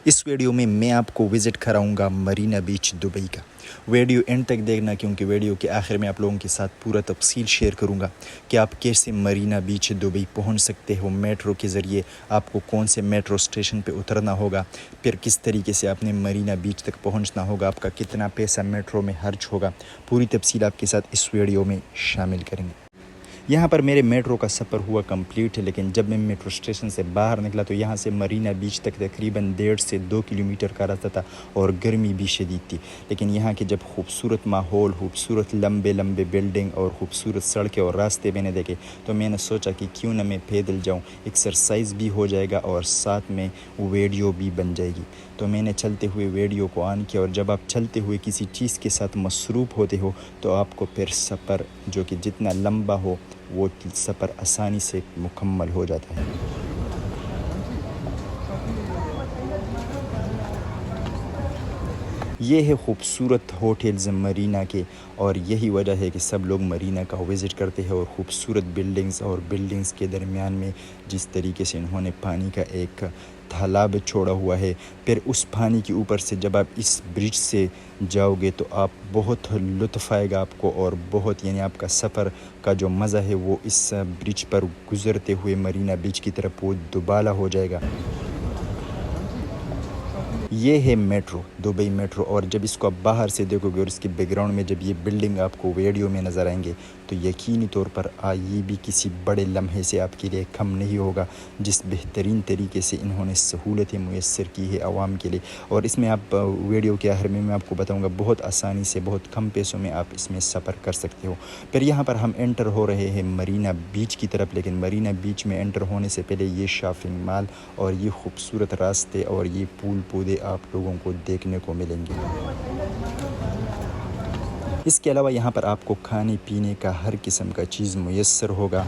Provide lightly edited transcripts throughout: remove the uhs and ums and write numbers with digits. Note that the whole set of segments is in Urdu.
اس ویڈیو میں میں آپ کو وزٹ کراؤں گا مرینا بیچ دبئی کا۔ ویڈیو اینڈ تک دیکھنا کیونکہ ویڈیو کے آخر میں آپ لوگوں کے ساتھ پورا تفصیل شیئر کروں گا کہ آپ کیسے مرینا بیچ دبئی پہنچ سکتے ہو، میٹرو کے ذریعے آپ کو کون سے میٹرو اسٹیشن پہ اترنا ہوگا، پھر کس طریقے سے آپ نے مرینا بیچ تک پہنچنا ہوگا، آپ کا کتنا پیسہ میٹرو میں خرچ ہوگا، پوری تفصیل آپ کے ساتھ اس ویڈیو میں شامل کریں گے۔ یہاں پر میرے میٹرو کا سفر ہوا کمپلیٹ ہے، لیکن جب میں میٹرو اسٹیشن سے باہر نکلا تو یہاں سے مرینا بیچ تک تقریباً 1.5 سے 2 کلومیٹر کا راستہ تھا اور گرمی بھی شدید تھی، لیکن یہاں کے جب خوبصورت ماحول، خوبصورت لمبے لمبے بلڈنگ اور خوبصورت سڑکیں اور راستے میں نے دیکھے تو میں نے سوچا کہ کیوں نہ میں پیدل جاؤں، ایکسرسائز بھی ہو جائے گا اور ساتھ میں ویڈیو بھی بن جائے گی۔ تو میں نے چلتے ہوئے ویڈیو کو آن کیا، اور جب آپ چلتے ہوئے کسی چیز کے ساتھ مصروف ہوتے ہو تو آپ کو پھر سفر جو کہ جتنا لمبا ہو وہ سفر آسانی سے مکمل ہو جاتا ہے۔ یہ ہے خوبصورت ہوٹلز مرینا کے، اور یہی وجہ ہے کہ سب لوگ مرینا کا وزٹ کرتے ہیں، اور خوبصورت بلڈنگز کے درمیان میں جس طریقے سے انہوں نے پانی کا ایک تالاب چھوڑا ہوا ہے، پھر اس پانی کے اوپر سے جب آپ اس برج سے جاؤ گے تو آپ بہت لطف آئے گا آپ کو، اور بہت یعنی آپ کا سفر کا جو مزہ ہے وہ اس برج پر گزرتے ہوئے مرینا بیچ کی طرف وہ دوبالا ہو جائے گا۔ یہ ہے میٹرو، دبئی میٹرو، اور جب اس کو آپ باہر سے دیکھو گے اور اس کے بیک گراؤنڈ میں جب یہ بلڈنگ آپ کو ویڈیو میں نظر آئیں گے تو یقینی طور پر یہ بھی کسی بڑے لمحے سے آپ کے لیے کم نہیں ہوگا، جس بہترین طریقے سے انہوں نے سہولتیں میسر کی ہے عوام کے لیے۔ اور اس میں آپ ویڈیو کے آخر میں آپ کو بتاؤں گا بہت آسانی سے بہت کم پیسوں میں آپ اس میں سفر کر سکتے ہو۔ پھر یہاں پر ہم انٹر ہو رہے ہیں مرینا بیچ کی طرف، لیکن مرینا بیچ میں انٹر ہونے سے پہلے یہ شاپنگ مال اور یہ خوبصورت راستے اور یہ پھول پودے آپ لوگوں کو دیکھنے کو ملیں گے۔ اس کے علاوہ یہاں پر آپ کو کھانے پینے کا ہر قسم کا چیز میسر ہوگا۔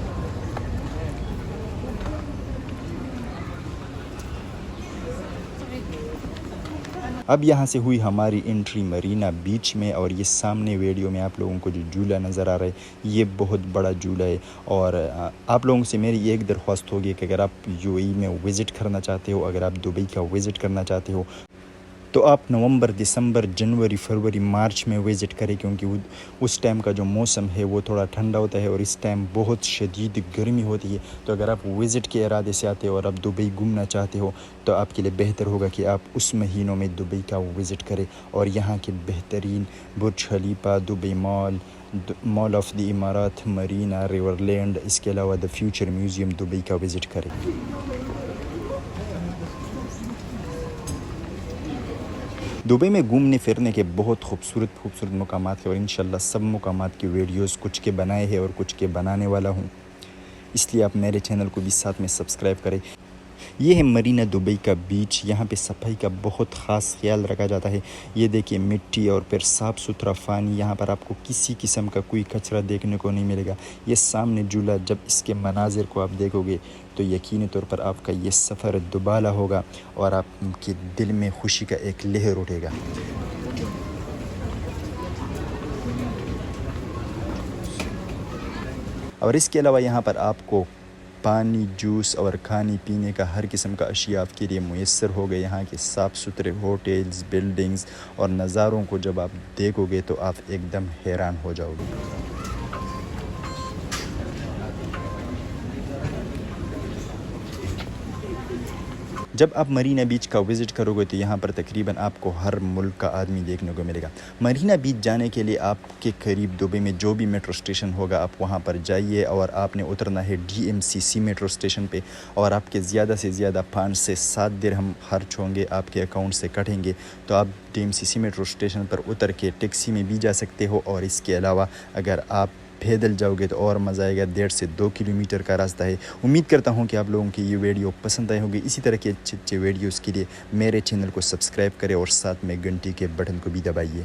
اب یہاں سے ہوئی ہماری انٹری مرینا بیچ میں، اور یہ سامنے ویڈیو میں آپ لوگوں کو جو جھولا نظر آ رہا ہے یہ بہت بڑا جھولا ہے، اور آپ لوگوں سے میری ایک درخواست ہوگی کہ اگر آپ UAE میں وزٹ کرنا چاہتے ہو، اگر آپ دبئی کا وزٹ کرنا چاہتے ہو تو آپ نومبر، دسمبر، جنوری، فروری، مارچ میں وزٹ کریں، کیونکہ اس ٹائم کا جو موسم ہے وہ تھوڑا ٹھنڈا ہوتا ہے اور اس ٹائم بہت شدید گرمی ہوتی ہے۔ تو اگر آپ وزٹ کے ارادے سے آتے ہو اور آپ دبئی گھومنا چاہتے ہو تو آپ کے لیے بہتر ہوگا کہ آپ اس مہینوں میں دبئی کا وزٹ کریں، اور یہاں کے بہترین برج خلیفہ، دبئی مال آف دی امارات، مرینا، ریور لینڈ، اس کے علاوہ دا فیوچر میوزیم دبئی کا وزٹ کریں۔ دبئی میں گھومنے پھرنے کے بہت خوبصورت مقامات ہیں، اور انشاءاللہ سب مقامات کی ویڈیوز کچھ کے بنائے ہیں اور کچھ کے بنانے والا ہوں، اس لیے آپ میرے چینل کو بھی ساتھ میں سبسکرائب کریں۔ یہ ہے مرینا دبئی کا بیچ، یہاں پہ صفائی کا بہت خاص خیال رکھا جاتا ہے۔ یہ دیکھیے مٹی اور پھر صاف ستھرا پانی، یہاں پر آپ کو کسی قسم کا کوئی کچرا دیکھنے کو نہیں ملے گا۔ یہ سامنے جھولا، جب اس کے مناظر کو آپ دیکھو گے تو یقینی طور پر آپ کا یہ سفر دوبالا ہوگا اور آپ کے دل میں خوشی کا ایک لہر اٹھے گا۔ اور اس کے علاوہ یہاں پر آپ کو پانی، جوس اور کھانے پینے کا ہر قسم کا اشیاء آپ کے لیے میسر ہو گئے۔ یہاں کے صاف ستھرے ہوٹلز، بلڈنگز اور نظاروں کو جب آپ دیکھو گے تو آپ ایک دم حیران ہو جاؤ گے۔ جب آپ مرینا بیچ کا وزٹ کرو گے تو یہاں پر تقریباً آپ کو ہر ملک کا آدمی دیکھنے کو ملے گا۔ مرینا بیچ جانے کے لیے آپ کے قریب دبئی میں جو بھی میٹرو اسٹیشن ہوگا آپ وہاں پر جائیے، اور آپ نے اترنا ہے DMCC میٹرو اسٹیشن پہ، اور آپ کے زیادہ سے زیادہ 5 سے 7 درہم خرچ ہوں گے، آپ کے اکاؤنٹ سے کٹیں گے، تو آپ DMCC میٹرو اسٹیشن پر اتر کے ٹیکسی میں بھی جا سکتے ہو، اور اس کے علاوہ اگر آپ پیدل جاؤ گے تو اور مزہ آئے گا۔ 1.5 سے 2 کلومیٹر کا راستہ ہے۔ امید کرتا ہوں کہ آپ لوگوں کی یہ ویڈیو پسند آئی ہوگی۔ اسی طرح کے اچھے ویڈیوز کے لیے میرے چینل کو سبسکرائب کریں اور ساتھ میں گھنٹی کے بٹن کو بھی دبائیے۔